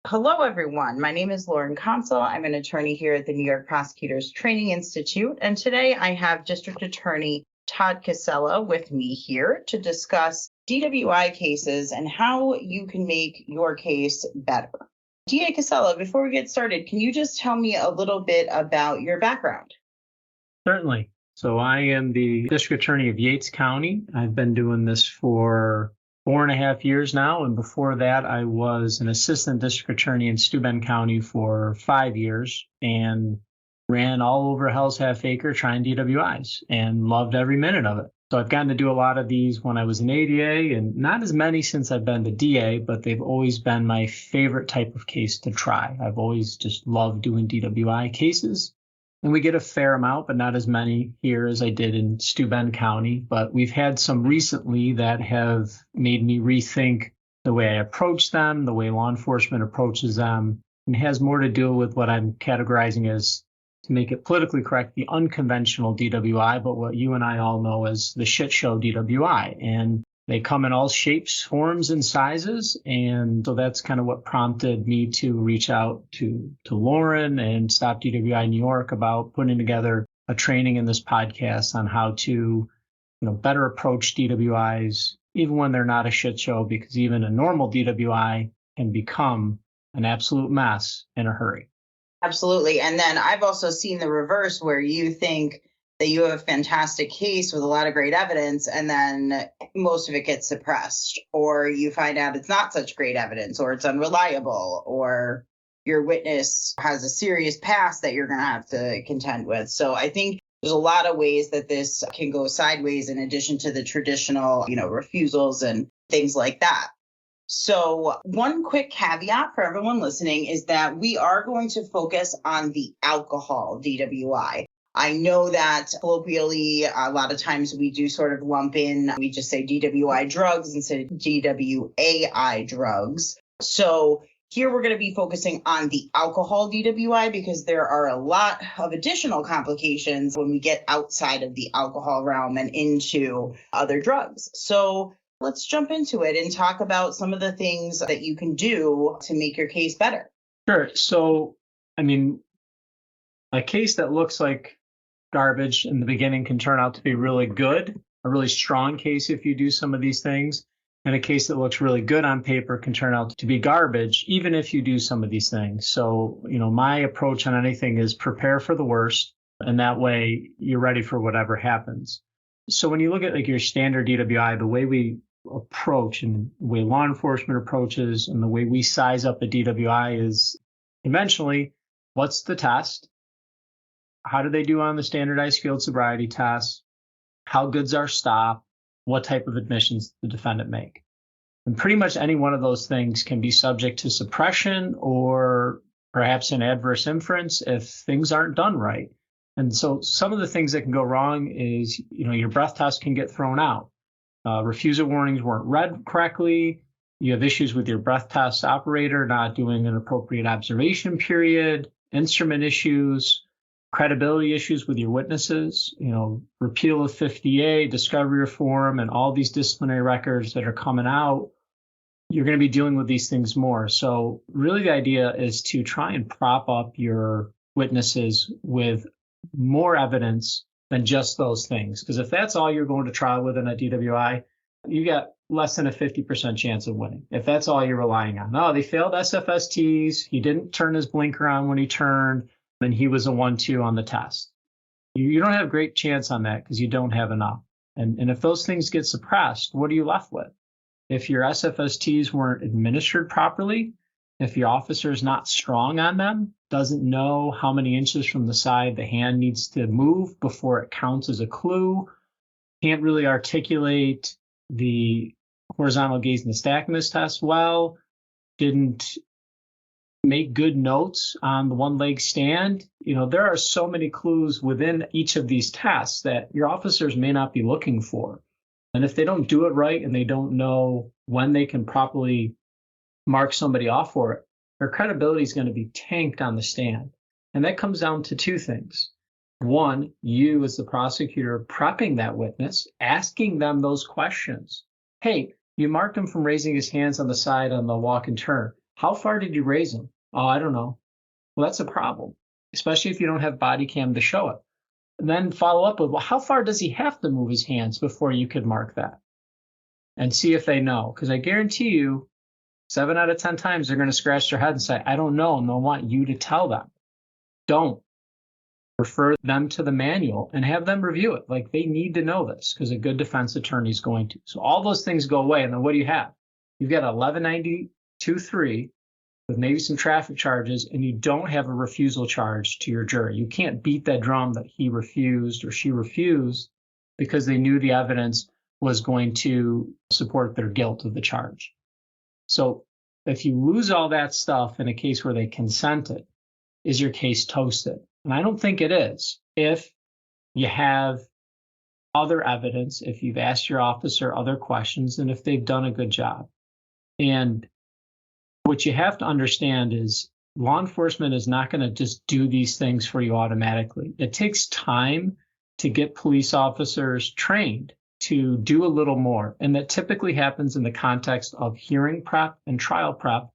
Hello, everyone. My name is Lauren Konsul. I'm an attorney here at the New York Prosecutors Training Institute. And today I have District Attorney Todd Casella with me here to discuss DWI cases and how you can make your case better. DA Casella, before we get started, can you just tell me a little bit about your background? Certainly. So I am the District Attorney of Yates County. I've been doing this for 4.5 years now. And before that, I was an Assistant District Attorney in Steuben County for 5 years and ran all over Hell's Half Acre trying DWIs and loved every minute of it. So I've gotten to do a lot of these when I was an ADA, and not as many since I've been the DA, but they've always been my favorite type of case to try. I've always just loved doing DWI cases. And we get a fair amount, but not as many here as I did in Steuben County. But we've had some recently that have made me rethink the way I approach them, the way law enforcement approaches them, and has more to do with what I'm categorizing as, to make it politically correct, the unconventional DWI, but what you and I all know as the shit show DWI. And they come in all shapes, forms, and sizes. And so that's kind of what prompted me to reach out to Lauren and Stop DWI New York about putting together a training in this podcast on how to, better approach DWIs, even when they're not a shit show, because even a normal DWI can become an absolute mess in a hurry. Absolutely. And then I've also seen the reverse where you think that you have a fantastic case with a lot of great evidence, and then most of it gets suppressed, or you find out it's not such great evidence, or it's unreliable, or your witness has a serious past that you're going to have to contend with. So I think there's a lot of ways that this can go sideways in addition to the traditional, refusals and things like that. So one quick caveat for everyone listening is that we are going to focus on the alcohol DWI. I know that colloquially, a lot of times we do sort of lump in, we just say DWI drugs instead of DWAI drugs. So here we're going to be focusing on the alcohol DWI because there are a lot of additional complications when we get outside of the alcohol realm and into other drugs. So let's jump into it and talk about some of the things that you can do to make your case better. Sure. So, a case that looks like garbage in the beginning can turn out to be really good, a really strong case if you do some of these things. And a case that looks really good on paper can turn out to be garbage, even if you do some of these things. So, my approach on anything is prepare for the worst, and that way you're ready for whatever happens. So when you look at your standard DWI, the way we approach and the way law enforcement approaches and the way we size up a DWI is conventionally, what's the test? How do they do on the standardized field sobriety test? How good's our stop? What type of admissions does the defendant make? And pretty much any one of those things can be subject to suppression or perhaps an adverse inference if things aren't done right. And so some of the things that can go wrong is, your breath test can get thrown out. Refusal warnings weren't read correctly. You have issues with your breath test operator not doing an appropriate observation period, instrument issues, credibility issues with your witnesses, repeal of 50A, discovery reform, and all these disciplinary records that are coming out. You're going to be dealing with these things more. So really the idea is to try and prop up your witnesses with more evidence than just those things. Because if that's all you're going to trial with in a DWI, you got less than a 50% chance of winning. If that's all you're relying on. No, they failed SFSTs. He didn't turn his blinker on when he turned, and he was a 1-2 on the test. You don't have a great chance on that because you don't have enough. And if those things get suppressed, what are you left with? If your SFSTs weren't administered properly, if your officer is not strong on them, doesn't know how many inches from the side the hand needs to move before it counts as a clue, can't really articulate the horizontal gaze and nystagmus test well, didn't make good notes on the one-leg stand. There are so many clues within each of these tests that your officers may not be looking for. And if they don't do it right and they don't know when they can properly mark somebody off for it, their credibility is going to be tanked on the stand. And that comes down to two things. One, you as the prosecutor prepping that witness, asking them those questions. Hey, you marked him from raising his hands on the side on the walk and turn. How far did you raise him? Oh, I don't know. Well, that's a problem, especially if you don't have body cam to show it. And then follow up with, well, how far does he have to move his hands before you could mark that? And see if they know. Because I guarantee you, 7 out of 10 times they're going to scratch their head and say, I don't know. And they'll want you to tell them. Don't. Refer them to the manual and have them review it. Like, they need to know this because a good defense attorney is going to. So all those things go away. And then what do you have? You've got 1192-3 with maybe some traffic charges, and you don't have a refusal charge to your jury. You can't beat that drum that he refused or she refused because they knew the evidence was going to support their guilt of the charge. So if you lose all that stuff in a case where they consented, is your case toasted? And I don't think it is. If you have other evidence, if you've asked your officer other questions, and if they've done a good job. And what you have to understand is law enforcement is not going to just do these things for you automatically. It takes time to get police officers trained to do a little more. And that typically happens in the context of hearing prep and trial prep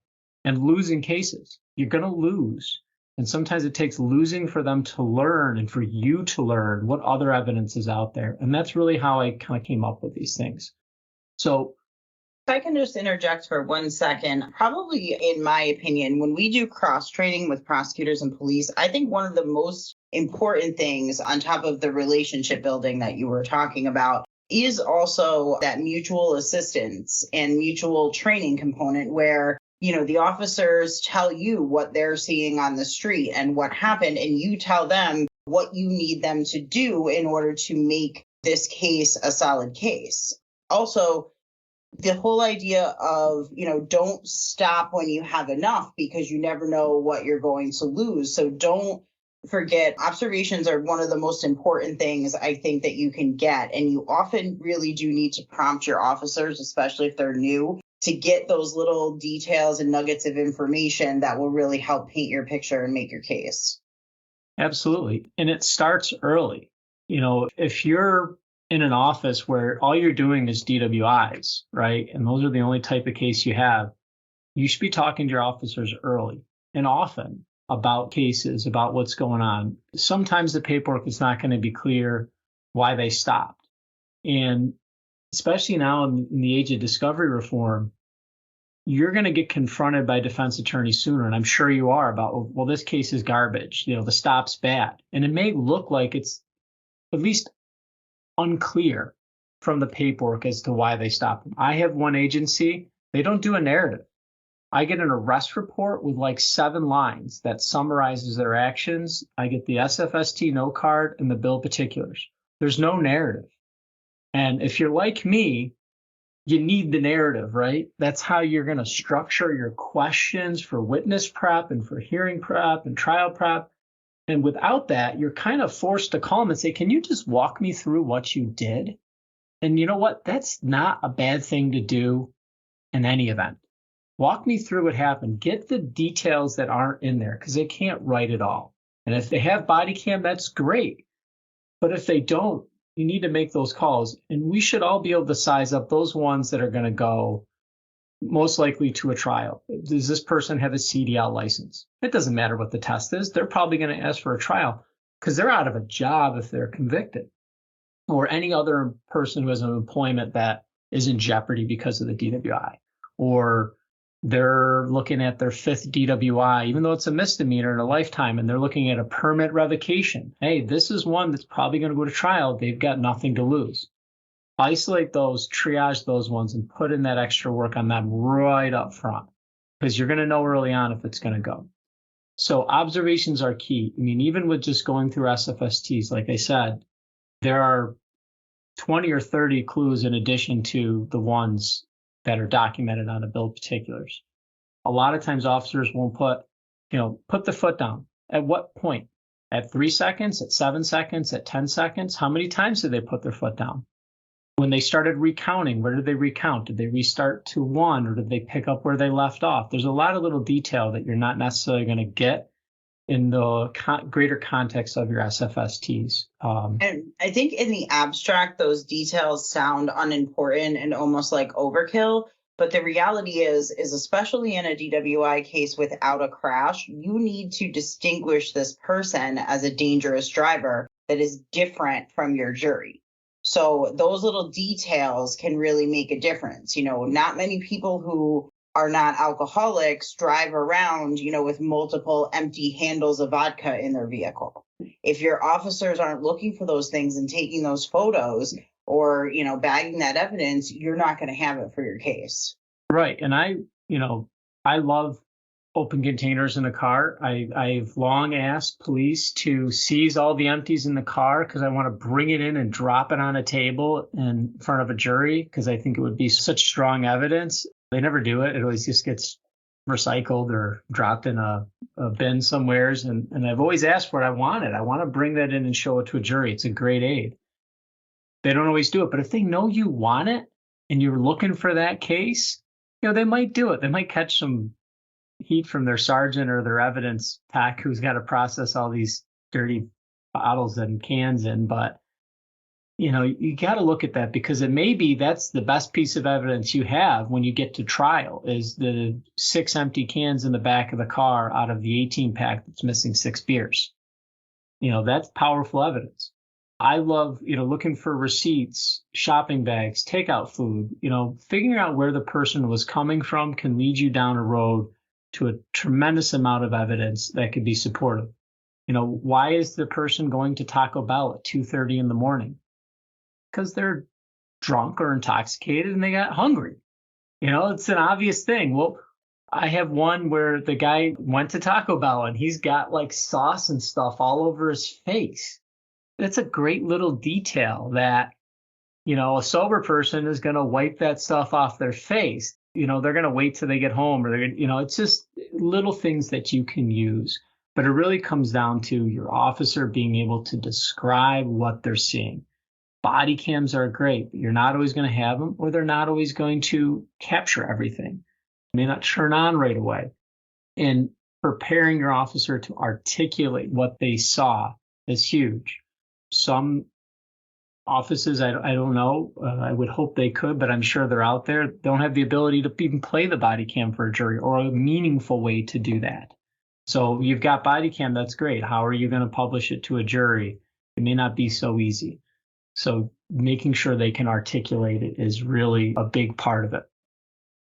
and losing cases. You're going to lose. And sometimes it takes losing for them to learn and for you to learn what other evidence is out there. And that's really how I kind of came up with these things. So if I can just interject for 1 second, probably in my opinion, when we do cross-training with prosecutors and police, I think one of the most important things on top of the relationship building that you were talking about is also that mutual assistance and mutual training component where, you know, the officers tell you what they're seeing on the street and what happened, and you tell them what you need them to do in order to make this case a solid case. Also, the whole idea of, you know, don't stop when you have enough because you never know what you're going to lose. So don't forget, observations are one of the most important things I think that you can get. And you often really do need to prompt your officers, especially if they're new, to get those little details and nuggets of information that will really help paint your picture and make your case. Absolutely. And it starts early. You know, if you're in an office where all you're doing is DWIs, right? And those are the only type of case you have, you should be talking to your officers early and often about cases, about what's going on. Sometimes the paperwork is not going to be clear why they stopped. And especially now in the age of discovery reform, you're going to get confronted by defense attorneys sooner. And I'm sure you are about, well, this case is garbage. You know, the stop's bad. And it may look like it's at least unclear from the paperwork as to why they stopped them. I have one agency, they don't do a narrative. I get an arrest report with like 7 lines that summarizes their actions. I get the SFST note card and the bill of particulars. There's no narrative. And if you're like me, you need the narrative, right? That's how you're going to structure your questions for witness prep and for hearing prep and trial prep. And without that, you're kind of forced to call them and say, can you just walk me through what you did? And you know what? That's not a bad thing to do in any event. Walk me through what happened. Get the details that aren't in there because they can't write it all. And if they have body cam, that's great. But if they don't, you need to make those calls. And we should all be able to size up those ones that are going to go most likely to a trial. Does this person have a CDL license? It doesn't matter what the test is. They're probably going to ask for a trial because they're out of a job if they're convicted, or any other person who has an employment that is in jeopardy because of the DWI, or they're looking at their 5th DWI, even though it's a misdemeanor in a lifetime, and they're looking at a permit revocation. Hey, this is one that's probably going to go to trial. They've got nothing to lose. Isolate those, triage those ones, and put in that extra work on them right up front because you're going to know early on if it's going to go. So observations are key. I mean, even with just going through SFSTs, like I said, there are 20 or 30 clues in addition to the ones that are documented on a bill of particulars. A lot of times officers won't put the foot down. At what point? At 3 seconds, at 7 seconds, at 10 seconds? How many times did they put their foot down? When they started recounting, where did they recount? Did they restart to 1 or did they pick up where they left off? There's a lot of little detail that you're not necessarily going to get in the greater context of your SFSTs. And I think in the abstract, those details sound unimportant and almost like overkill. But the reality is especially in a DWI case without a crash, you need to distinguish this person as a dangerous driver that is different from your jury. So those little details can really make a difference. Not many people who are not alcoholics drive around, with multiple empty handles of vodka in their vehicle. If your officers aren't looking for those things and taking those photos or, bagging that evidence, you're not going to have it for your case. Right. And I love open containers in a car. I've long asked police to seize all the empties in the car because I want to bring it in and drop it on a table in front of a jury because I think it would be such strong evidence. They never do it. It always just gets recycled or dropped in a bin somewheres. And I've always asked for it. I want it. I want to bring that in and show it to a jury. It's a great aid. They don't always do it. But if they know you want it and you're looking for that case, they might do it. They might catch some heat from their sergeant or their evidence tech who's got to process all these dirty bottles and cans in. But, you got to look at that because it may be that's the best piece of evidence you have when you get to trial is the 6 empty cans in the back of the car out of the 18 pack that's missing 6 beers. That's powerful evidence. I love, looking for receipts, shopping bags, takeout food, figuring out where the person was coming from can lead you down a road to a tremendous amount of evidence that could be supportive. Why is the person going to Taco Bell at 2:30 in the morning? Because they're drunk or intoxicated and they got hungry. It's an obvious thing. Well, I have one where the guy went to Taco Bell and he's got like sauce and stuff all over his face. That's a great little detail that, a sober person is going to wipe that stuff off their face. They're going to wait till they get home or it's just little things that you can use. But it really comes down to your officer being able to describe what they're seeing. Body cams are great, but you're not always going to have them or they're not always going to capture everything. They may not turn on right away. And preparing your officer to articulate what they saw is huge. Some offices, I don't know, I would hope they could, but I'm sure they're out there, don't have the ability to even play the body cam for a jury or a meaningful way to do that. So you've got body cam, that's great. How are you going to publish it to a jury? It may not be so easy. So making sure they can articulate it is really a big part of it.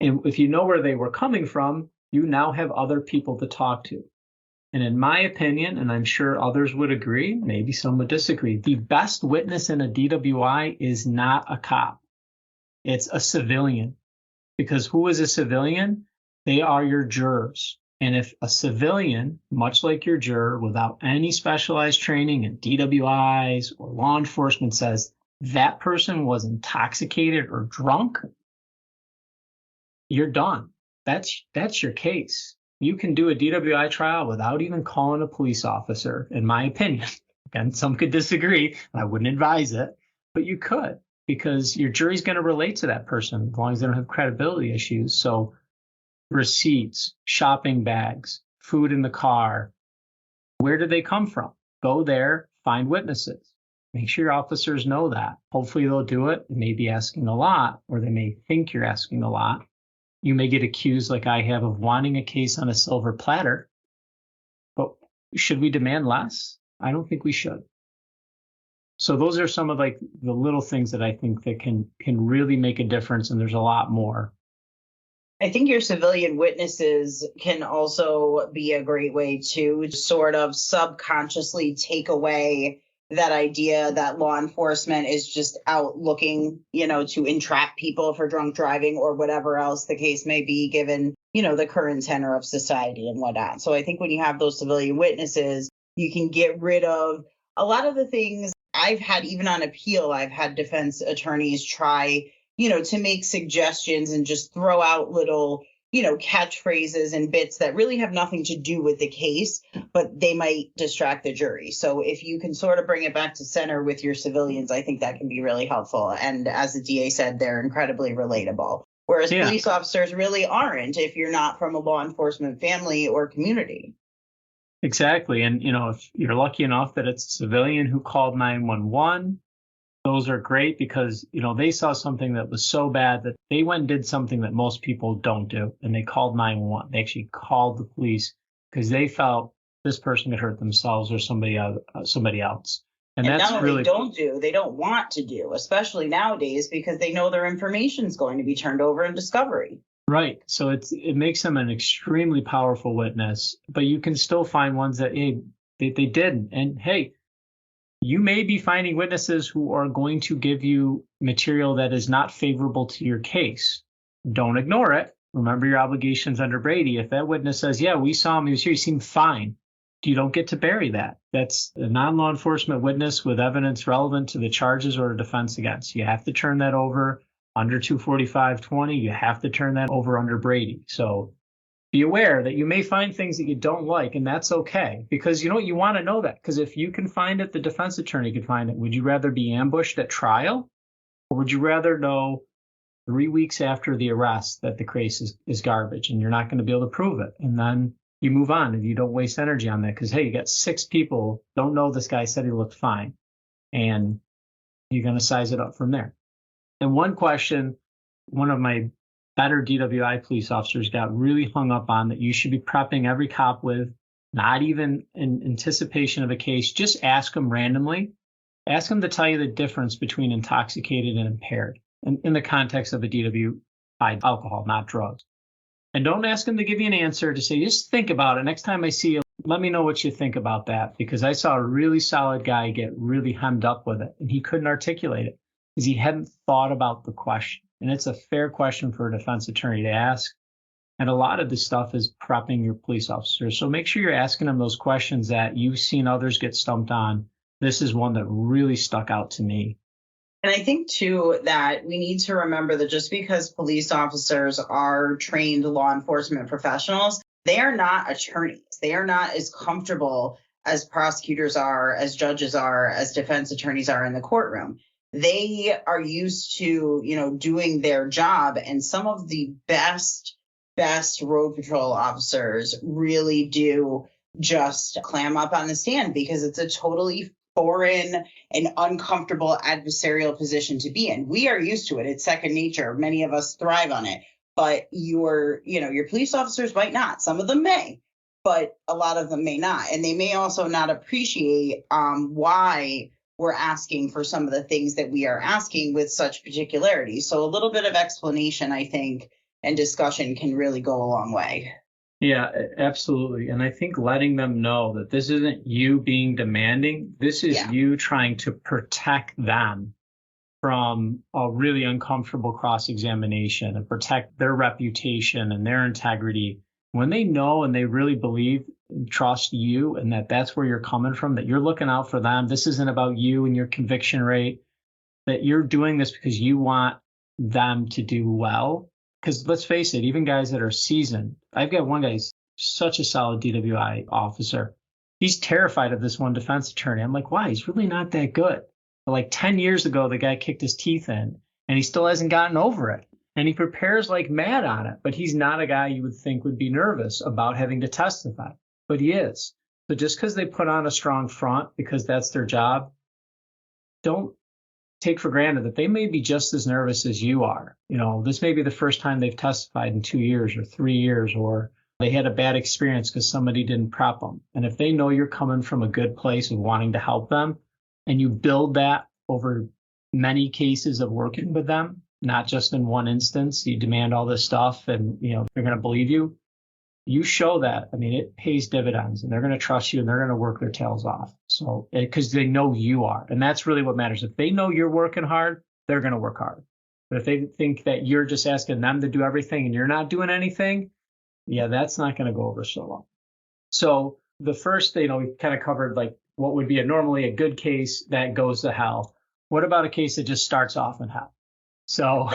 And if you know where they were coming from, you now have other people to talk to. And in my opinion, and I'm sure others would agree, maybe some would disagree, the best witness in a DWI is not a cop. It's a civilian. Because who is a civilian? They are your jurors. And if a civilian, much like your juror, without any specialized training in DWIs or law enforcement says that person was intoxicated or drunk, you're done. That's your case. You can do a DWI trial without even calling a police officer, in my opinion. Again, some could disagree. I wouldn't advise it, but you could because your jury's going to relate to that person as long as they don't have credibility issues. So receipts, shopping bags, food in the car, where did they come from? Go there, find witnesses. Make sure your officers know that. Hopefully they'll do it. They may be asking a lot, or they may think you're asking a lot. You may get accused, like I have, of wanting a case on a silver platter. But should we demand less? I don't think we should. So those are some of the little things that I think that can really make a difference, and there's a lot more. I think your civilian witnesses can also be a great way to sort of subconsciously take away that idea that law enforcement is just out looking, to entrap people for drunk driving or whatever else the case may be, given, the current tenor of society and whatnot. So I think when you have those civilian witnesses, you can get rid of a lot of the things I've had, even on appeal. I've had defense attorneys try, to make suggestions and just throw out little, catchphrases and bits that really have nothing to do with the case, but they might distract the jury. So if you can sort of bring it back to center with your civilians, I think that can be really helpful. And as the DA said, they're incredibly relatable. Whereas police officers really aren't if you're not from a law enforcement family or community. Exactly. And, if you're lucky enough that it's a civilian who called 911, those are great because, they saw something that was so bad that they went and did something that most people don't do. And they called 911. They actually called the police because they felt this person could hurt themselves or somebody else. And that's not really they don't want to do, especially nowadays, because they know their information is going to be turned over in discovery. right. So it makes them an extremely powerful witness, but you can still find ones that they didn't. And hey, you may be finding witnesses who are going to give you material that is not favorable to your case. Don't ignore it. Remember your obligations under Brady. If that witness says, yeah, we saw him, he was here, he seemed fine, you don't get to bury that. That's a non-law enforcement witness with evidence relevant to the charges or defense against. You have to turn that over under 245-20. You have to turn that over under Brady. So be aware that you may find things that you don't like, and that's okay. Because you want to know that. Because if you can find it, the defense attorney can find it. Would you rather be ambushed at trial? Or would you rather know 3 weeks after the arrest that the case is garbage and you're not going to be able to prove it? And then you move on and you don't waste energy on that because, hey, you got 6 people don't know this guy said he looked fine. And you're going to size it up from there. And one question, one of my better DWI police officers got really hung up on that you should be prepping every cop with, not even in anticipation of a case, just ask them randomly. Ask them to tell you the difference between intoxicated and impaired in the context of a DWI, alcohol, not drugs. And don't ask them to give you an answer, to say, just think about it. Next time I see you, let me know what you think about that. Because I saw a really solid guy get really hemmed up with it, and he couldn't articulate it because he hadn't thought about the question. And it's a fair question for a defense attorney to ask. And a lot of this stuff is prepping your police officers. So make sure you're asking them those questions that you've seen others get stumped on. This is one that really stuck out to me. And I think, too, that we need to remember that just because police officers are trained law enforcement professionals, they are not attorneys. They are not as comfortable as prosecutors are, as judges are, as defense attorneys are in the courtroom. They are used to, doing their job. And some of the best road patrol officers really do just clam up on the stand because it's a totally foreign and uncomfortable adversarial position to be in. We are used to it. It's second nature. Many of us thrive on it. But your police officers might not. Some of them may, but a lot of them may not. And they may also not appreciate why we're asking for some of the things that we are asking with such particularity. So a little bit of explanation, I think, and discussion can really go a long way. Yeah, absolutely. And I think letting them know that this isn't you being demanding. This is you trying to protect them from a really uncomfortable cross-examination and protect their reputation and their integrity. When they know and they really believe and trust you and that's where you're coming from, that you're looking out for them, this isn't about you and your conviction rate, that you're doing this because you want them to do well. Because let's face it, even guys that are seasoned, I've got one guy who's such a solid DWI officer. He's terrified of this one defense attorney. I'm like, why? He's really not that good. But like 10 years ago, the guy kicked his teeth in and he still hasn't gotten over it. And he prepares like mad on it. But he's not a guy you would think would be nervous about having to testify. But he is. So just because they put on a strong front, because that's their job, don't take for granted that they may be just as nervous as you are. This may be the first time they've testified in 2 years or 3 years, or they had a bad experience because somebody didn't prep them. And if they know you're coming from a good place of wanting to help them, and you build that over many cases of working with them, not just in one instance, you demand all this stuff and, they're going to believe you. You show that. I mean, it pays dividends and they're going to trust you and they're going to work their tails off. So, because they know you are. And that's really what matters. If they know you're working hard, they're going to work hard. But if they think that you're just asking them to do everything and you're not doing anything, that's not going to go over so well. So the first, we kind of covered like what would be normally a good case that goes to hell. What about a case that just starts off in hell? So,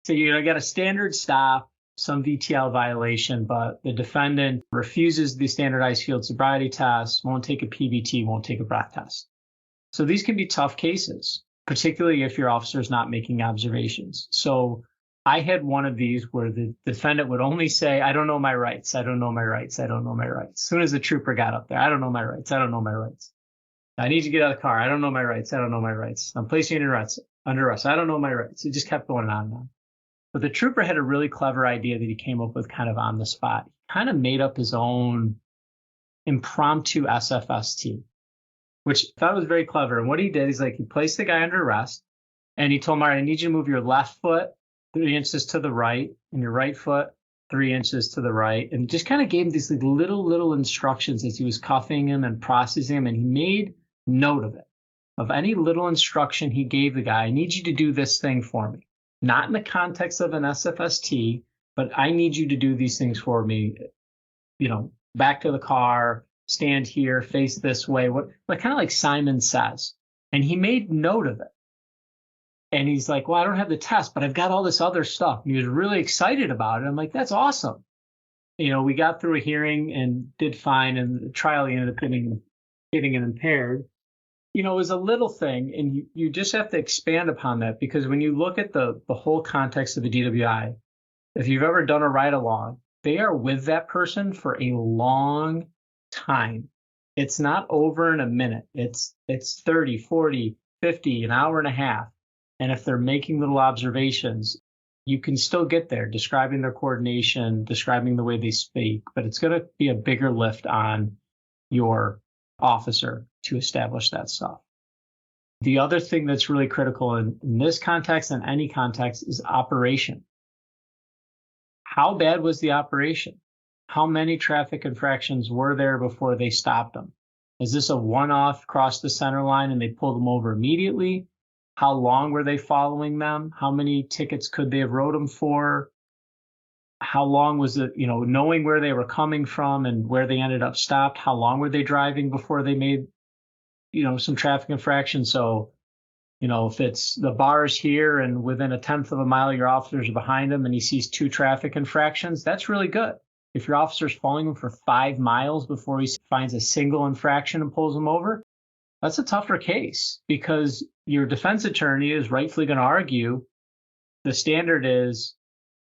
you got a standard stop, some VTL violation, but the defendant refuses the standardized field sobriety test, won't take a PBT, won't take a breath test. So these can be tough cases, particularly if your officer is not making observations. So I had one of these where the defendant would only say, I don't know my rights. I don't know my rights. I don't know my rights. As soon as the trooper got up there, I don't know my rights. I don't know my rights. I need you to get out of the car. I don't know my rights. I don't know my rights. I'm placing you under arrest. I don't know my rights. It just kept going on and on. But the trooper had a really clever idea that he came up with kind of on the spot. He kind of made up his own impromptu SFST, which I thought was very clever. And what he did is he placed the guy under arrest and he told him, all right, I need you to move your left foot 3 inches to the right and your right foot 3 inches to the right. And just kind of gave him these little instructions as he was cuffing him and processing him. And he made note of it. Of any little instruction he gave the guy, I need you to do this thing for me. Not in the context of an SFST, but I need you to do these things for me. Back to the car, stand here, face this way. What kind of like Simon Says. And he made note of it. And he's like, well, I don't have the test, but I've got all this other stuff. And he was really excited about it. I'm like, that's awesome. We got through a hearing and did fine. And the trial he ended up getting it impaired. It was a little thing, and you just have to expand upon that, because when you look at the whole context of the DWI, if you've ever done a ride along, they are with that person for a long time. It's not over in a minute. It's 30, 40, 50, an hour and a half. And if they're making little observations, you can still get there, describing their coordination, describing the way they speak, but it's going to be a bigger lift on your officer to establish that stuff. The other thing that's really critical in this context and any context is operation. How bad was the operation? How many traffic infractions were there before they stopped them? Is this a one-off cross the center line and they pulled them over immediately? How long were they following them? How many tickets could they have wrote them for? How long was it, knowing where they were coming from and where they ended up stopped? How long were they driving before they made, some traffic infractions? So, if it's the bars here and within 1/10 of a mile, your officer's behind him and he sees 2 traffic infractions, that's really good. If your officer's following him for 5 miles before he finds a single infraction and pulls him over, that's a tougher case, because your defense attorney is rightfully going to argue the standard is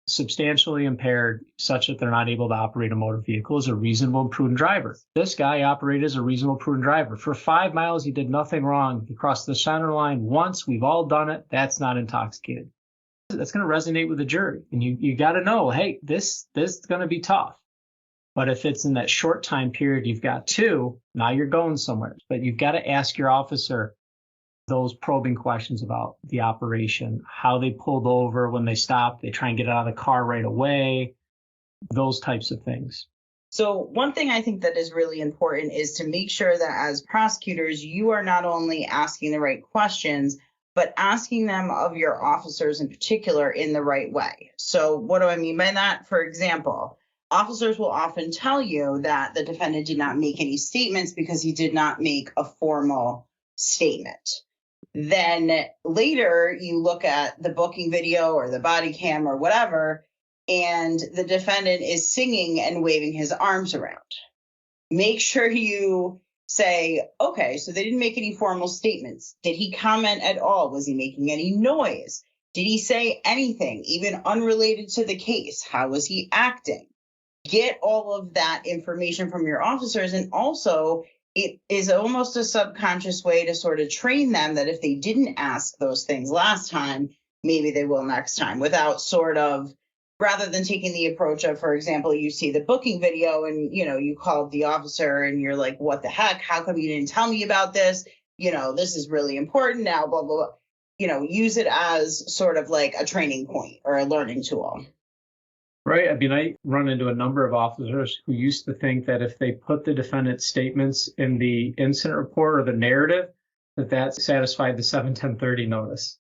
substantially impaired such that they're not able to operate a motor vehicle as a reasonable and prudent driver. This guy operated as a reasonable, prudent driver. For 5 miles, he did nothing wrong. He crossed the center line once. We've all done it. That's not intoxicated. That's going to resonate with the jury. And you got to know, hey, this is going to be tough. But if it's in that short time period, you've got 2, now you're going somewhere. But you've got to ask your officer those probing questions about the operation, how they pulled over when they stopped, they try and get out of the car right away, those types of things. So one thing I think that is really important is to make sure that as prosecutors, you are not only asking the right questions, but asking them of your officers in particular in the right way. So what do I mean by that? For example, officers will often tell you that the defendant did not make any statements because he did not make a formal statement. Then later you look at the booking video or the body cam or whatever, and the defendant is singing and waving his arms around. Make sure you say, okay, so they didn't make any formal statements. Did he comment at all? Was he making any noise? Did he say anything, even unrelated to the case? How was he acting? Get all of that information from your officers. And also, it is almost a subconscious way to sort of train them that if they didn't ask those things last time, maybe they will next time, without sort of, rather than taking the approach of, for example, you see the booking video and, you called the officer and you're like, what the heck? How come you didn't tell me about this? This is really important now, blah, blah, blah. Use it as sort of like a training point or a learning tool. Right. I mean, I run into a number of officers who used to think that if they put the defendant's statements in the incident report or the narrative, that satisfied the 7-10-30 notice.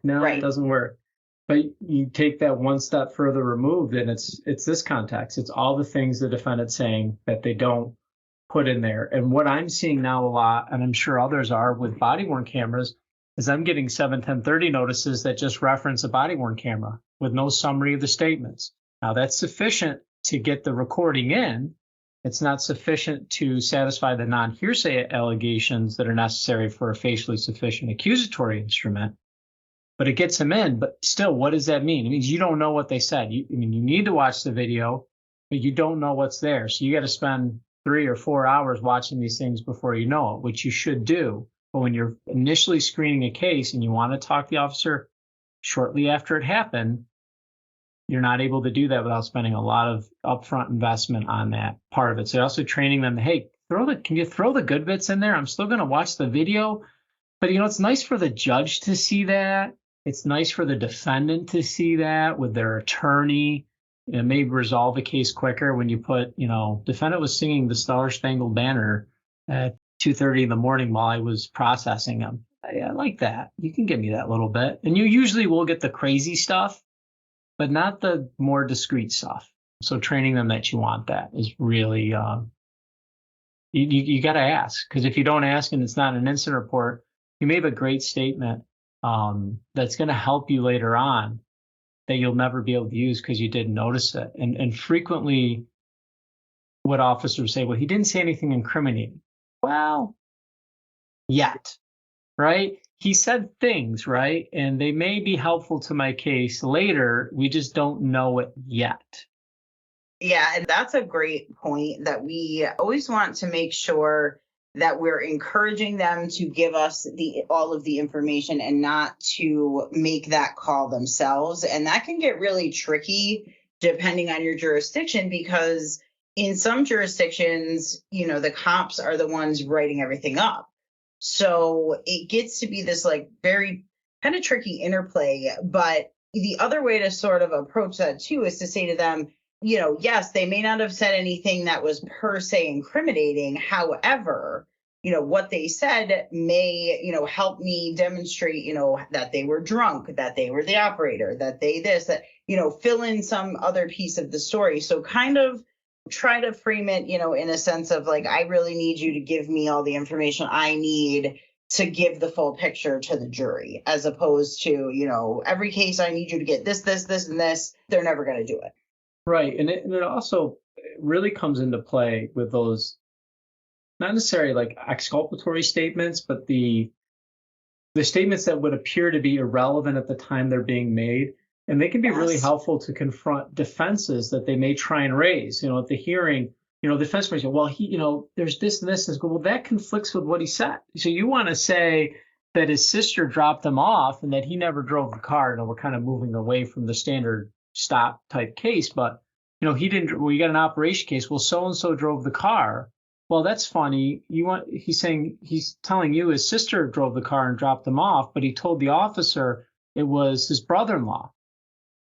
No, right. It doesn't work. But you take that one step further removed, and it's this context. It's all the things the defendant's saying that they don't put in there. And what I'm seeing now a lot, and I'm sure others are with body-worn cameras, is I'm getting 7-10-30 notices that just reference a body-worn camera with no summary of the statements. Now, that's sufficient to get the recording in. It's not sufficient to satisfy the non-hearsay allegations that are necessary for a facially sufficient accusatory instrument, but it gets them in. But still, what does that mean? It means you don't know what they said. You need to watch the video, but you don't know what's there. So you got to spend 3 or 4 hours watching these things before you know it, which you should do. But when you're initially screening a case and you want to talk to the officer shortly after it happened, you're not able to do that without spending a lot of upfront investment on that part of it. So also training them, hey, can you throw the good bits in there? I'm still going to watch the video. But, it's nice for the judge to see that. It's nice for the defendant to see that with their attorney. It may resolve a case quicker when you put, defendant was singing the Star Spangled Banner at 2:30 in the morning while I was processing them. I like that. You can give me that little bit. And you usually will get the crazy stuff, but not the more discreet stuff. So training them that you want that is really, you got to ask. Because if you don't ask and it's not an incident report, you may have a great statement that's going to help you later on that you'll never be able to use because you didn't notice it. And frequently what officers say, well, he didn't say anything incriminating. Well, yet, right? He said things, right? And they may be helpful to my case later. We just don't know it yet. Yeah, and that's a great point that we always want to make sure that we're encouraging them to give us all of the information and not to make that call themselves. And that can get really tricky depending on your jurisdiction, because in some jurisdictions, the cops are the ones writing everything up. So it gets to be this very kind of tricky interplay. But the other way to sort of approach that too is to say to them, yes, they may not have said anything that was per se incriminating. However, what they said may, help me demonstrate, that they were drunk, that they were the operator, that they that, fill in some other piece of the story. So kind of try to frame it, in a sense of I really need you to give me all the information I need to give the full picture to the jury, as opposed to, every case I need you to get this, and this. They're never going to do it. Right. And it also really comes into play with those, not necessarily exculpatory statements, but the statements that would appear to be irrelevant at the time they're being made. And they can be really helpful to confront defenses that they may try and raise. At the hearing, the defense may say, well, there's this and this. And well, that conflicts with what he said. So you want to say that his sister dropped him off and that he never drove the car. We're kind of moving away from the standard stop type case, but he didn't. Well, you got an operation case. Well, so and so drove the car. Well, that's funny. He's telling you his sister drove the car and dropped him off, but he told the officer it was his brother-in-law.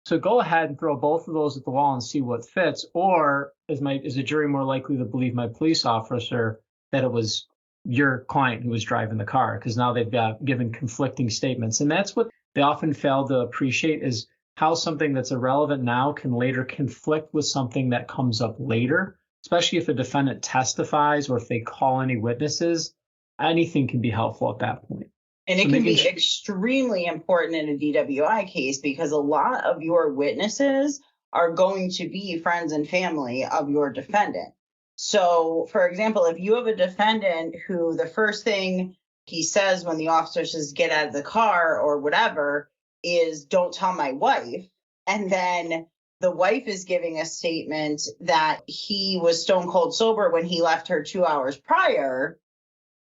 So go ahead and throw both of those at the wall and see what fits. Or is a jury more likely to believe my police officer that it was your client who was driving the car? Because now they've got given conflicting statements, and that's what they often fail to appreciate is how something that's irrelevant now can later conflict with something that comes up later, especially if a defendant testifies or if they call any witnesses. Anything can be helpful at that point. And it can be extremely important in a DWI case because a lot of your witnesses are going to be friends and family of your defendant. So, for example, if you have a defendant who the first thing he says when the officer says, get out of the car or whatever, is don't tell my wife. And then the wife is giving a statement that he was stone cold sober when he left her 2 hours prior.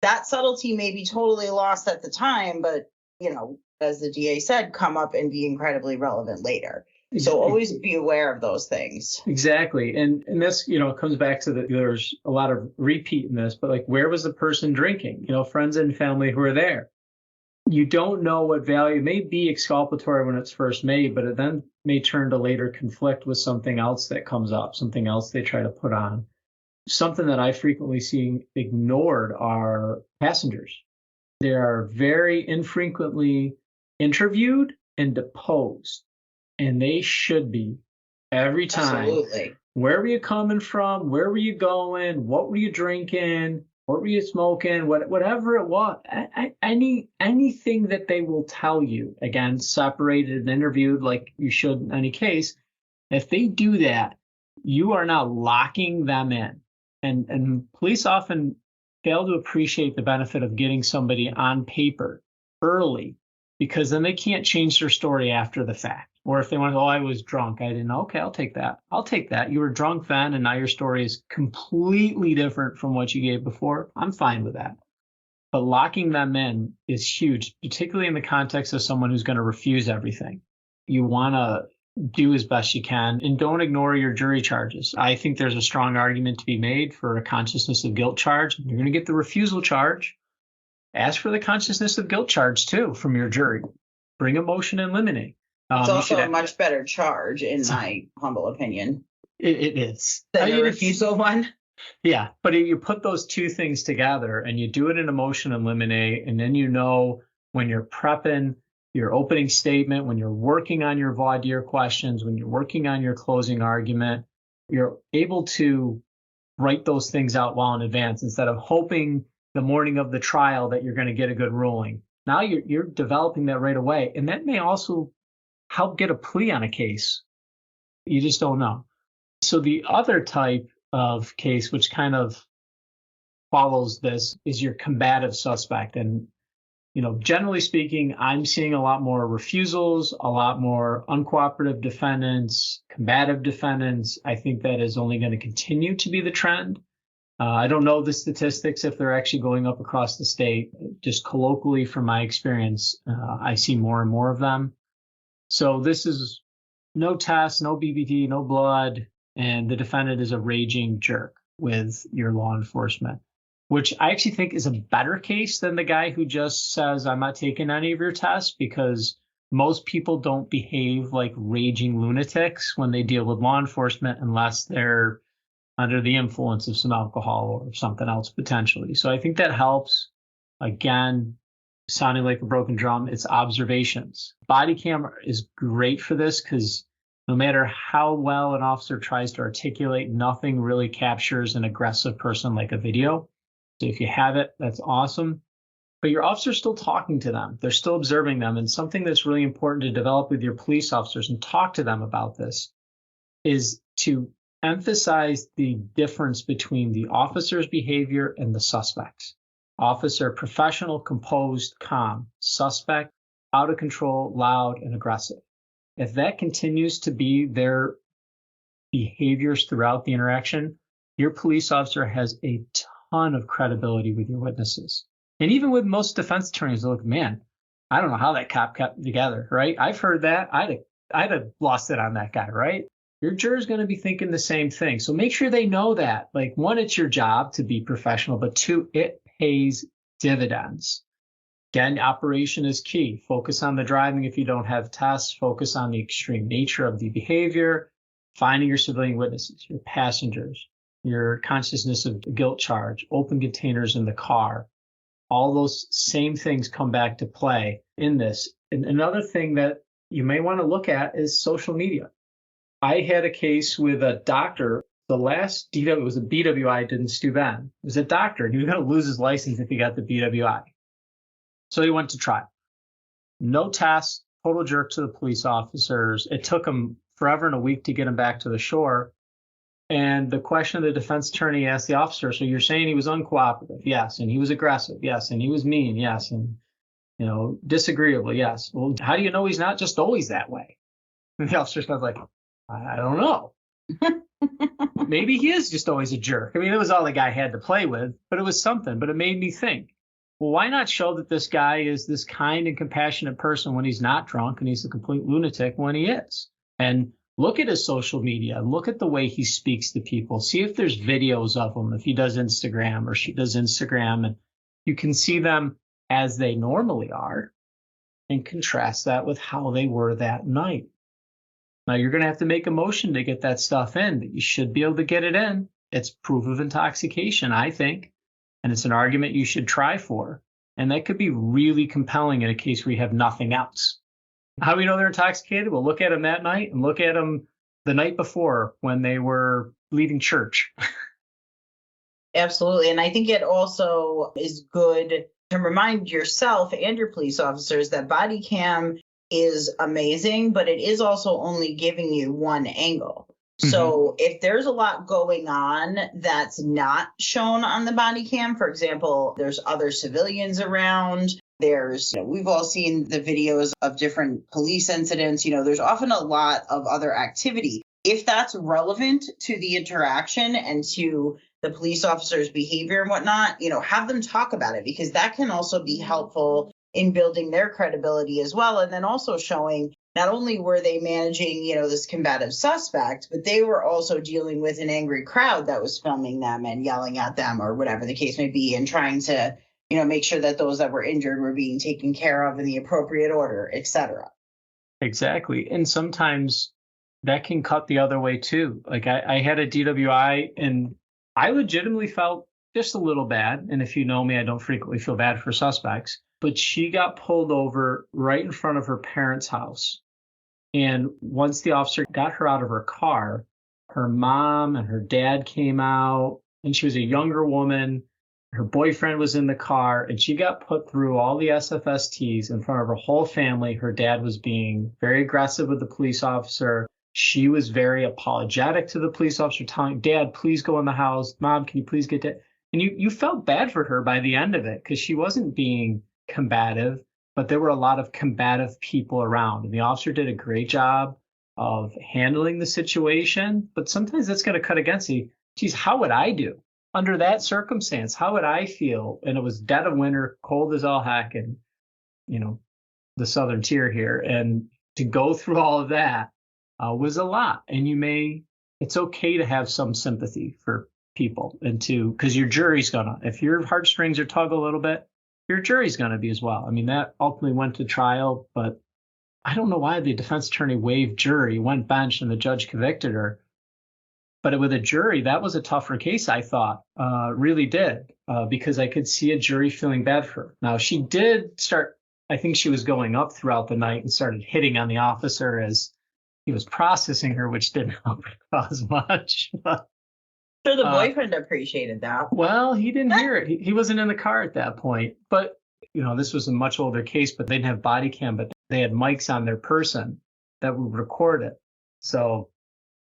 That subtlety may be totally lost at the time, but, as the DA said, come up and be incredibly relevant later. So always be aware of those things. Exactly. And this, comes back to there's a lot of repeat in this, but where was the person drinking? Friends and family who are there. You don't know what value. It may be exculpatory when it's first made, but it then may turn to later conflict with something else that comes up, something else they try to put on. Something that I frequently see ignored are passengers. They are very infrequently interviewed and deposed, and they should be every time. Absolutely. Where were you coming from? Where were you going? What were you drinking? What were you smoking? Whatever it was, anything that they will tell you, again, separated and interviewed like you should in any case. If they do that, you are now locking them in. And police often fail to appreciate the benefit of getting somebody on paper early because then they can't change their story after the fact. Or if they want to, oh, I was drunk, I didn't know. Okay, I'll take that. I'll take that. You were drunk then, and now your story is completely different from what you gave before. I'm fine with that. But locking them in is huge, particularly in the context of someone who's going to refuse everything. You want to do as best you can and don't ignore your jury charges. I think there's a strong argument to be made for a consciousness of guilt charge. You're going to get the refusal charge. Ask for the consciousness of guilt charge, too, from your jury. Bring a motion in limine. It's also a much better charge, in my humble opinion. It is. Than the refusal one. Yeah, but if you put those two things together and you do it in a motion in limine, and then you know when you're prepping your opening statement, when you're working on your voir dire questions, when you're working on your closing argument, you're able to write those things out well in advance instead of hoping the morning of the trial that you're going to get a good ruling. Now you're developing that right away. And that may also help get a plea on a case. You just don't know. So the other type of case, which kind of follows this, is your combative suspect. And, generally speaking, I'm seeing a lot more refusals, a lot more uncooperative defendants, combative defendants. I think that is only going to continue to be the trend. I don't know the statistics if they're actually going up across the state. Just colloquially, from my experience, I see more and more of them. So this is no test, no BBD, no blood, and the defendant is a raging jerk with your law enforcement, which I actually think is a better case than the guy who just says, I'm not taking any of your tests, because most people don't behave like raging lunatics when they deal with law enforcement unless they're under the influence of some alcohol or something else potentially. So I think that helps. Again, sounding like a broken drum, it's observations. Body camera is great for this because no matter how well an officer tries to articulate, nothing really captures an aggressive person like a video. So if you have it, that's awesome. But your officer's still talking to them. They're still observing them. And something that's really important to develop with your police officers and talk to them about this is to emphasize the difference between the officer's behavior and the suspect's. Officer, professional, composed, calm. Suspect, out of control, loud, and aggressive. If that continues to be their behaviors throughout the interaction, your police officer has a ton of credibility with your witnesses. And even with most defense attorneys, they're like, man, I don't know how that cop kept together, right? I've heard that. I'd have lost it on that guy, right? Your juror's going to be thinking the same thing. So make sure they know that. Like, one, it's your job to be professional, but two, it pays dividends. Again, operation is key. Focus on the driving if you don't have tests. Focus on the extreme nature of the behavior. Finding your civilian witnesses, your passengers, your consciousness of guilt charge, open containers in the car. All those same things come back to play in this. And another thing that you may want to look at is social media. I had a case with a doctor. The last DWI was a BWI, didn't stu then. It was a doctor, and he was going to lose his license if he got the BWI. So he went to trial. No test, total jerk to the police officers. It took him forever and a week to get him back to the shore. And the question the defense attorney asked the officer, so you're saying he was uncooperative? Yes. And he was aggressive? Yes. And he was mean? Yes. And, disagreeable? Yes. Well, how do you know he's not just always that way? And the officer's kind of like, I don't know. Maybe he is just always a jerk. I mean, it was all the guy had to play with, but it was something. But it made me think, well, why not show that this guy is this kind and compassionate person when he's not drunk and he's a complete lunatic when he is? And look at his social media. Look at the way he speaks to people. See if there's videos of him, if he does Instagram or she does Instagram, and you can see them as they normally are and contrast that with how they were that night. Now, you're going to have to make a motion to get that stuff in, but you should be able to get it in. It's proof of intoxication, I think, and it's an argument you should try for. And that could be really compelling in a case where you have nothing else. How do we know they're intoxicated? Well, look at them that night and look at them the night before when they were leaving church. Absolutely. And I think it also is good to remind yourself and your police officers that body cam is amazing, but it is also only giving you one angle. So if there's a lot going on that's not shown on the body cam, for example, there's other civilians around, We've all seen the videos of different police incidents. There's often a lot of other activity. If that's relevant to the interaction and to the police officer's behavior and whatnot, have them talk about it, because that can also be helpful in building their credibility as well. And then also showing not only were they managing, this combative suspect, but they were also dealing with an angry crowd that was filming them and yelling at them or whatever the case may be, and trying to, make sure that those that were injured were being taken care of in the appropriate order, et cetera. Exactly. And sometimes that can cut the other way too. Like I had a DWI and I legitimately felt just a little bad. And if you know me, I don't frequently feel bad for suspects. But she got pulled over right in front of her parents' house. And once the officer got her out of her car, her mom and her dad came out, and she was a younger woman. Her boyfriend was in the car, and she got put through all the SFSTs in front of her whole family. Her dad was being very aggressive with the police officer. She was very apologetic to the police officer, telling Dad, please go in the house. Mom, can you please get that? And you felt bad for her by the end of it, because she wasn't being combative, but there were a lot of combative people around. And the officer did a great job of handling the situation. But sometimes that's going to cut against you. Geez, how would I do under that circumstance? How would I feel? And it was dead of winter, cold as all heck, and, the southern tier here. And to go through all of that was a lot. And it's okay to have some sympathy for people, and because your jury's if your heartstrings are tug a little bit, your jury's going to be as well. I mean, that ultimately went to trial, but I don't know why the defense attorney waived jury, went bench, and the judge convicted her. But with a jury, that was a tougher case, I thought, really did, because I could see a jury feeling bad for her. Now, she did I think she was going up throughout the night and started hitting on the officer as he was processing her, which didn't help cause much. Sure, the boyfriend appreciated that. Well, he didn't hear it. He wasn't in the car at that point. But, this was a much older case, but they didn't have body cam, but they had mics on their person that would record it. So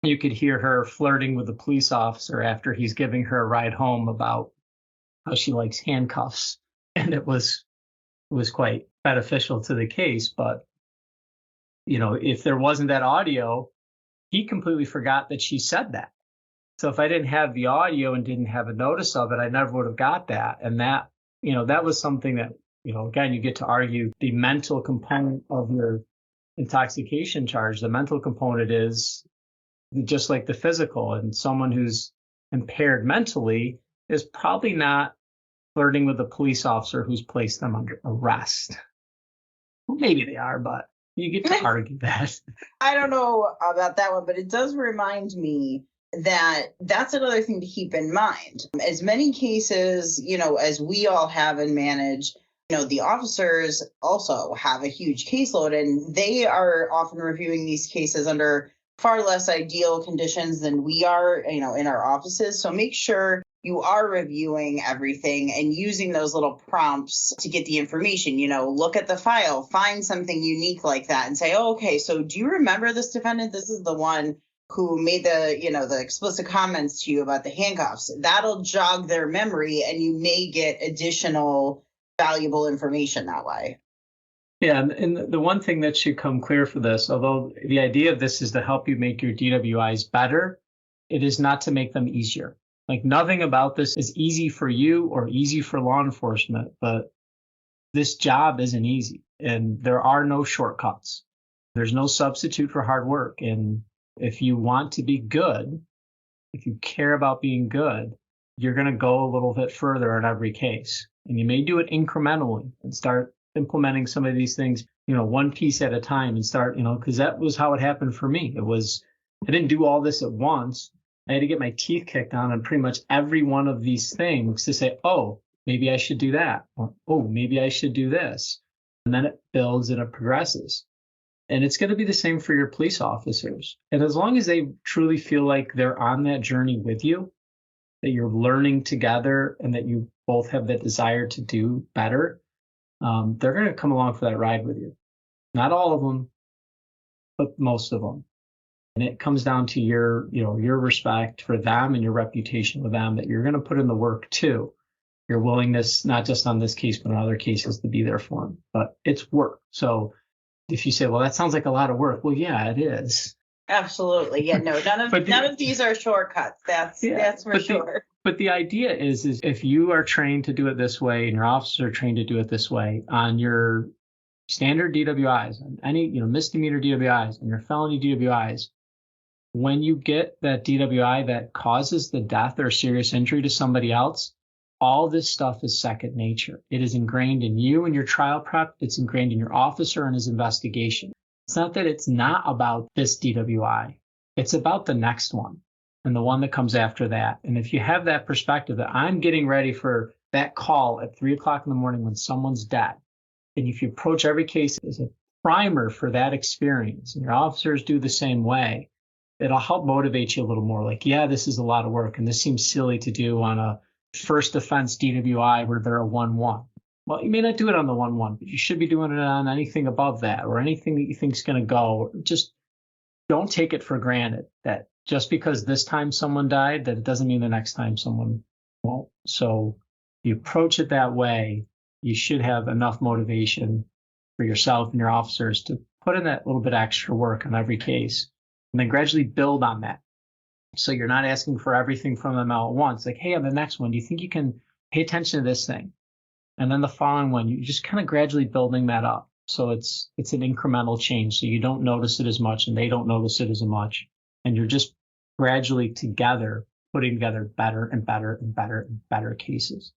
you could hear her flirting with the police officer after he's giving her a ride home about how she likes handcuffs. And it was quite beneficial to the case. But, if there wasn't that audio, he completely forgot that she said that. So if I didn't have the audio and didn't have a notice of it, I never would have got that. And that, that was something that, again, you get to argue the mental component of your intoxication charge. The mental component is just like the physical, and someone who's impaired mentally is probably not flirting with a police officer who's placed them under arrest. Well, maybe they are, but you get to argue that. I don't know about that one, but it does remind me that's another thing to keep in mind. As many cases, as we all have and manage, the officers also have a huge caseload, and they are often reviewing these cases under far less ideal conditions than we are, in our offices. So make sure you are reviewing everything and using those little prompts to get the information. Look at the file, find something unique like that and say, oh, okay, so do you remember this defendant? This is the one who made the explicit comments to you about the handcuffs. That'll jog their memory, and you may get additional valuable information that way. Yeah, and the one thing that should come clear for this, although the idea of this is to help you make your DWIs better, it is not to make them easier. Like, nothing about this is easy for you or easy for law enforcement, but this job isn't easy, and there are no shortcuts. There's no substitute for hard work. And if you want to be good, if you care about being good, you're going to go a little bit further in every case. And you may do it incrementally and start implementing some of these things, one piece at a time, and start, because that was how it happened for me. I didn't do all this at once. I had to get my teeth kicked on pretty much every one of these things to say, oh, maybe I should do that. Or, oh, maybe I should do this. And then it builds and it progresses. And it's going to be the same for your police officers. And as long as they truly feel like they're on that journey with you, that you're learning together, and that you both have that desire to do better, they're going to come along for that ride with you. Not all of them, but most of them. And it comes down to your respect for them and your reputation with them, that you're going to put in the work too. your willingness, not just on this case, but in other cases, to be there for them. But it's work. So if you say, well, that sounds like a lot of work. Well, yeah, it is. Absolutely. Yeah, no, none of these are shortcuts. That's for sure. But the idea is if you are trained to do it this way and your officers are trained to do it this way on your standard DWIs, on any misdemeanor DWIs and your felony DWIs, when you get that DWI that causes the death or serious injury to somebody else, all this stuff is second nature. It is ingrained in you and your trial prep. It's ingrained in your officer and his investigation. It's not that it's not about this DWI. It's about the next one and the one that comes after that. And if you have that perspective that I'm getting ready for that call at 3:00 in the morning when someone's dead, and if you approach every case as a primer for that experience, and your officers do the same way, it'll help motivate you a little more. Like, yeah, this is a lot of work, and this seems silly to do on a first offense DWI where they're a 1-1. Well, you may not do it on the 1-1, but you should be doing it on anything above that or anything that you think is going to go. Just don't take it for granted that just because this time someone died, that it doesn't mean the next time someone won't. So you approach it that way, you should have enough motivation for yourself and your officers to put in that little bit extra work on every case and then gradually build on that. So you're not asking for everything from them all at once. Like, hey, on the next one, do you think you can pay attention to this thing? And then the following one, you just kind of gradually building that up. So it's an incremental change. So you don't notice it as much and they don't notice it as much. And you're just gradually together putting together better and better and better and better cases.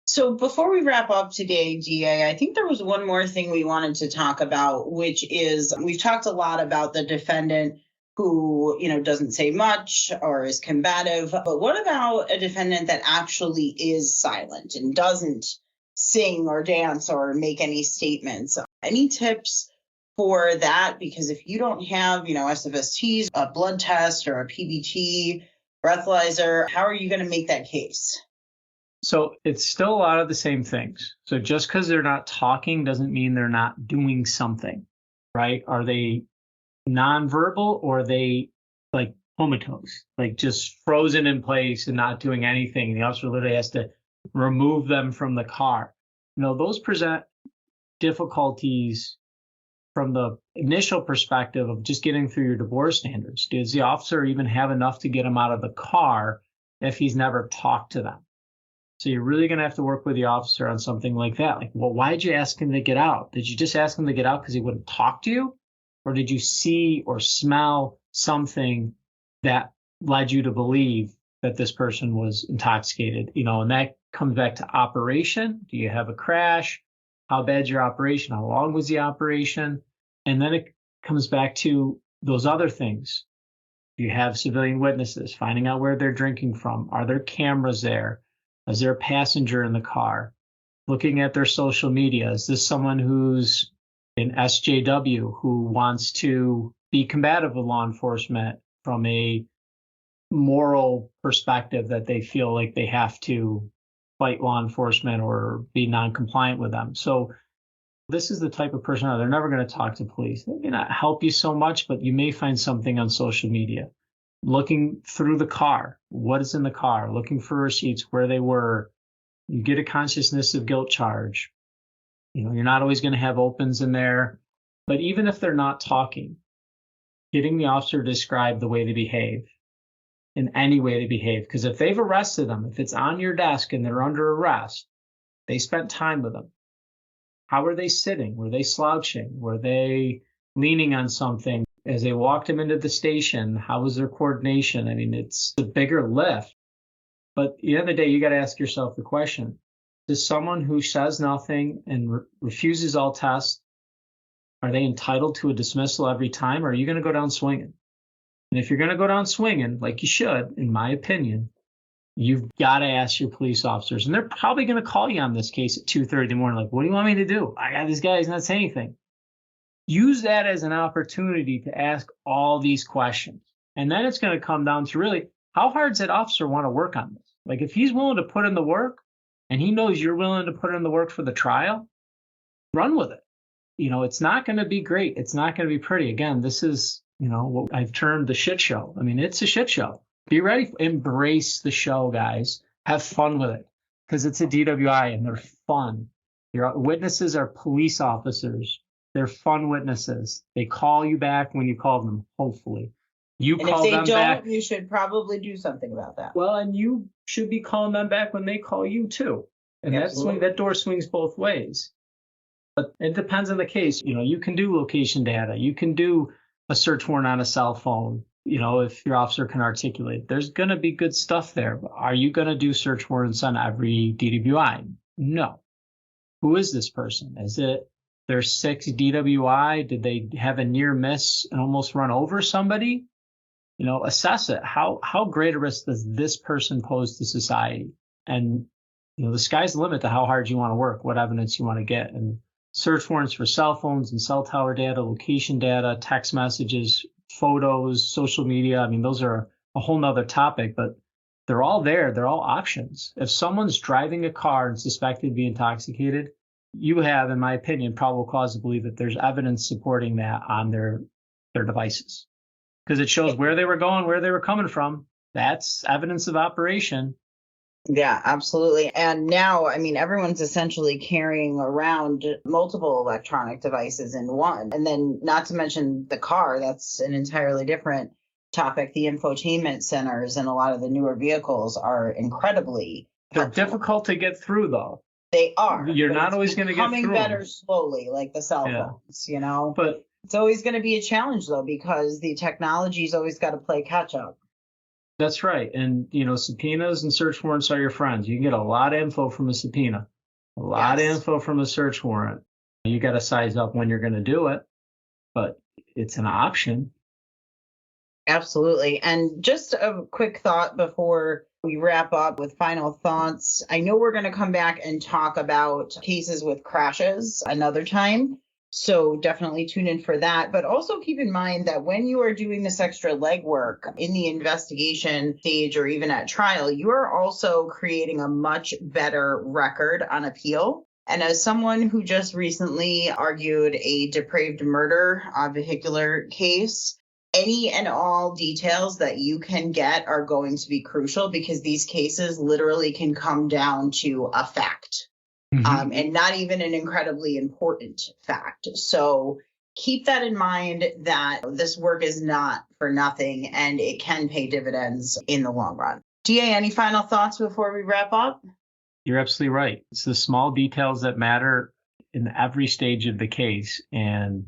So before we wrap up today, DA, I think there was one more thing we wanted to talk about, which is we've talked a lot about the defendant who, doesn't say much or is combative. But what about a defendant that actually is silent and doesn't sing or dance or make any statements? Any tips for that? Because if you don't have, SFSTs, a blood test or a PBT, breathalyzer, how are you going to make that case? So it's still a lot of the same things. So just because they're not talking doesn't mean they're not doing something, right? Are they nonverbal or are they like comatose, like just frozen in place and not doing anything? The officer literally has to remove them from the car. Those present difficulties from the initial perspective of just getting through your divorce standards. Does the officer even have enough to get him out of the car if he's never talked to them? So you're really going to have to work with the officer on something like that. Like, well, why did you ask him to get out? Did you just ask him to get out because he wouldn't talk to you? Or did you see or smell something that led you to believe that this person was intoxicated? And that comes back to operation. Do you have a crash? How bad's your operation? How long was the operation? And then it comes back to those other things. Do you have civilian witnesses? Finding out where they're drinking from. Are there cameras there? Is there a passenger in the car? Looking at their social media. Is this someone who's an SJW who wants to be combative with law enforcement from a moral perspective that they feel like they have to fight law enforcement or be non-compliant with them? So this is the type of person they're never going to talk to police. They may not help you so much, but you may find something on social media. Looking through the car, what is in the car, looking for receipts, where they were. You get a consciousness of guilt charge. You're not always going to have opens in there, but even if they're not talking, getting the officer to describe the way they behave, in any way they behave. Because if they've arrested them, if it's on your desk and they're under arrest, they spent time with them. How are they sitting? Were they slouching? Were they leaning on something? As they walked him into the station, how was their coordination? I mean, it's a bigger lift. But at the end of the day, you got to ask yourself the question, does someone who says nothing and refuses all tests, are they entitled to a dismissal every time? Or are you going to go down swinging? And if you're going to go down swinging, like you should, in my opinion, you've got to ask your police officers. And they're probably going to call you on this case at 2:30 in the morning. Like, what do you want me to do? I got this guy, he's not saying anything. Use that as an opportunity to ask all these questions. And then it's going to come down to really, how hard does that officer want to work on this? Like, if he's willing to put in the work and he knows you're willing to put in the work for the trial, run with it. It's not going to be great. It's not going to be pretty. Again, this is, what I've termed the shit show. I mean, it's a shit show. Be ready. Embrace the show, guys. Have fun with it. because it's a DWI and they're fun. Your witnesses are police officers. They're fun witnesses. They call you back when you call them, hopefully. You And call if they them don't, back. you should probably do something about that. Well, and you should be calling them back when they call you too. And that door swings both ways. But it depends on the case. You can do location data. You can do a search warrant on a cell phone, if your officer can articulate. There's going to be good stuff there. But are you going to do search warrants on every DWI? No. Who is this person? Is it their 6 DWI? Did they have a near miss and almost run over somebody? Assess it. How great a risk does this person pose to society? And, the sky's the limit to how hard you want to work, what evidence you want to get. And search warrants for cell phones and cell tower data, location data, text messages, photos, social media. I mean, those are a whole nother topic, but they're all there. They're all options. If someone's driving a car and suspected to be intoxicated, you have, in my opinion, probable cause to believe that there's evidence supporting that on their devices. Because it shows where they were going, where they were coming from. That's evidence of operation. Yeah, absolutely. And now, everyone's essentially carrying around multiple electronic devices in one. And then not to mention the car, that's an entirely different topic. The infotainment centers and a lot of the newer vehicles are incredibly helpful. They're difficult to get through, though. They are. You're not always going to get through becoming better them. Slowly, like the cell phones, But it's always going to be a challenge, though, because the technology's always got to play catch up. That's right. And, subpoenas and search warrants are your friends. You can get a lot of info from a subpoena, a lot of info from a search warrant. You got to size up when you're going to do it, but it's an option. Absolutely. And just a quick thought before we wrap up with final thoughts. I know we're going to come back and talk about cases with crashes another time. So definitely tune in for that. But also keep in mind that when you are doing this extra legwork in the investigation stage or even at trial, you are also creating a much better record on appeal. And as someone who just recently argued a depraved murder vehicular case, any and all details that you can get are going to be crucial because these cases literally can come down to a fact. And not even an incredibly important fact. So keep that in mind that this work is not for nothing and it can pay dividends in the long run. DA, any final thoughts before we wrap up? You're absolutely right. It's the small details that matter in every stage of the case, and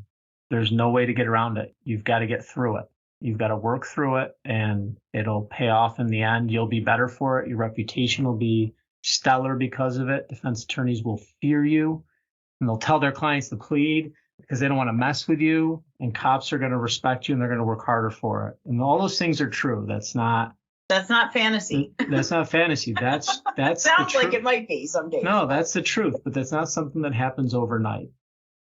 there's no way to get around it. You've got to get through it. You've got to work through it, and it'll pay off in the end. You'll be better for it. Your reputation will be stellar because of it. Defense attorneys will fear you, and they'll tell their clients to plead because they don't want to mess with you, and cops are going to respect you and they're going to work harder for it. And all those things are true. That's not fantasy. That's not fantasy. That's sounds like it might be some days. No, that's the truth, but that's not something that happens overnight.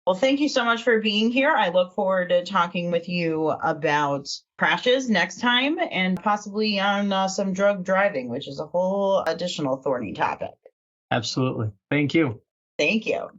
Well, thank you so much for being here. I look forward to talking with you about crashes next time and possibly on some drug driving, which is a whole additional thorny topic. Absolutely. Thank you. Thank you.